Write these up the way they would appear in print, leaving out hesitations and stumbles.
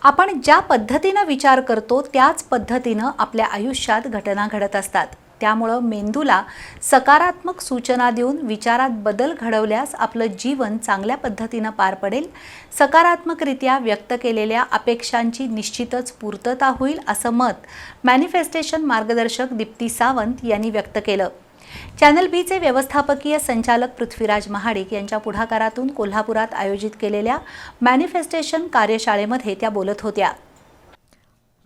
आपण ज्या पद्धतीनं विचार करतो त्याच पद्धतीनं आपल्या आयुष्यात घटना घडत असतात। त्यामुळे मेंदूला सकारात्मक सूचना देऊन विचारात बदल घडवल्यास आपलं जीवन चांगल्या पद्धतीनं पार पडेल। सकारात्मकरित्या व्यक्त केलेल्या अपेक्षांची निश्चितच पूर्तता होईल असं मत मॅनिफेस्टेशन मार्गदर्शक दीप्ती सावंत यांनी व्यक्त केलं। चॅनल बी चे व्यवस्थापकीय संचालक पृथ्वीराज महाडिक यांच्या पुढाकारातून कोल्हापुरात आयोजित केलेल्या मॅनिफेस्टेशन कार्यशाळेमध्ये त्या बोलत होत्या।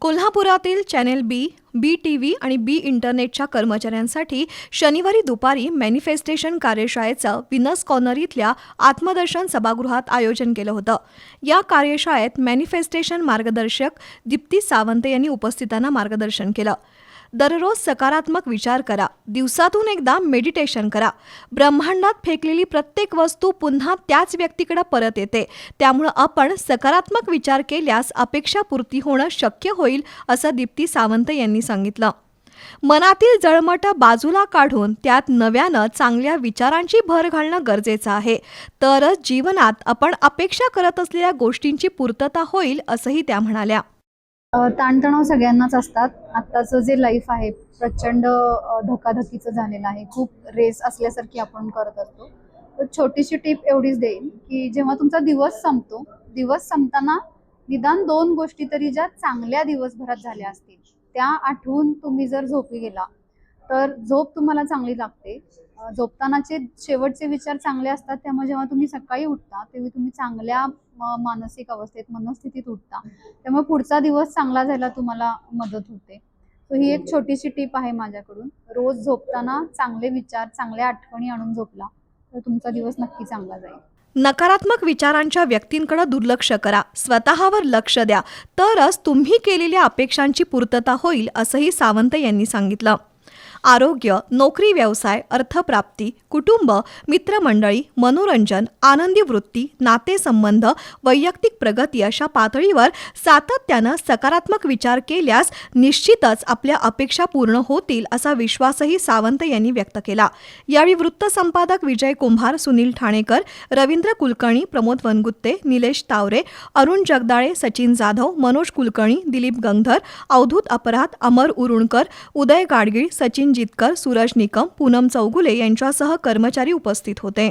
कोल्हापुरातील चॅनल बी टीव्ही आणि बी इंटरनेटच्या कर्मचाऱ्यांसाठी शनिवारी दुपारी मॅनिफेस्टेशन कार्यशाळेचं विनस कॉर्नर इथल्या आत्मदर्शन सभागृहात आयोजन केलं होतं। या कार्यशाळेत मॅनिफेस्टेशन मार्गदर्शक दीप्ती सावंत यांनी उपस्थितांना मार्गदर्शन केलं। दररोज सकारात्मक विचार करा, दिवसातून एकदा मेडिटेशन करा। ब्रह्मांडात फेकलेली प्रत्येक वस्तू पुन्हा त्याच व्यक्तीकडे परत येते, त्यामुळे आपण सकारात्मक विचार केल्यास अपेक्षा पूर्ती होणं शक्य होईल असं दीप्ती सावंत यांनी सांगितलं। मनातील जळमट बाजूला काढून त्यात नव्यानं चांगल्या विचारांची भर घालणं गरजेचं आहे, तरच जीवनात आपण अपेक्षा करत असलेल्या गोष्टींची पूर्तता होईल असंही त्या म्हणाल्या। ताणतणाव सगळ्यांनाच असतात। आत्ताचं जे लाईफ आहे प्रचंड धकाधकीचं झालेलं आहे। खूप रेस असल्यासारखी आपण करत असतो। तर छोटीशी टिप एवढीच देईन की जेव्हा तुमचा दिवस संपतो, दिवस संपताना निदान 2 गोष्टी तरी ज्या चांगल्या दिवसभरात झाल्या असतील त्या आठवून तुम्ही जर झोपी गेला तर झोप तुम्हाला चांगली लागते। झोपतानाचे शेवटचे विचार चांगले असतात, त्यामुळे जेव्हा तुम्ही सकाळी उठता तेव्हा तुम्ही चांगल्या मानसिक अवस्थेत मनस्थितीत उठता, त्यामुळे पुढचा दिवस चांगला जायला तुम्हाला मदत होते। तर ही एक छोटीशी टिप आहे माझ्याकडून। रोज झोपताना चांगले विचार, चांगल्या आठवणी आणून झोपला तर तुमचा दिवस नक्की चांगला जाईल। नकारात्मक विचारांच्या व्यक्तींकडे दुर्लक्ष करा, स्वतःवर लक्ष द्या, तरच तुम्ही केलेल्या अपेक्षांची पूर्तता होईल असंही सावंत यांनी सांगितलं। आरोग्य, नोकरी, व्यवसाय, अर्थप्राप्ती, कुटुंब, मित्रमंडळी, मनोरंजन, आनंदी वृत्ती, नातेसंबंध, वैयक्तिक प्रगती अशा पातळीवर सातत्यानं सकारात्मक विचार केल्यास निश्चितच आपल्या अपेक्षा पूर्ण होतील असा विश्वासही सावंत यांनी व्यक्त केला। यावेळी वृत्त संपादक विजय कुंभार, सुनील ठाणेकर, रवींद्र कुलकर्णी, प्रमोद वनगुत्ते, निलेश तावरे, अरुण जगदाळे, सचिन जाधव, मनोज कुलकर्णी, दिलीप गंगधर, अवधूत अपराध, अमर उरुणकर, उदय गाडगीळ, सचिन जितकर, सूरज निकम, पूनम चौगुले यांच्यासह कर्मचारी उपस्थित होते।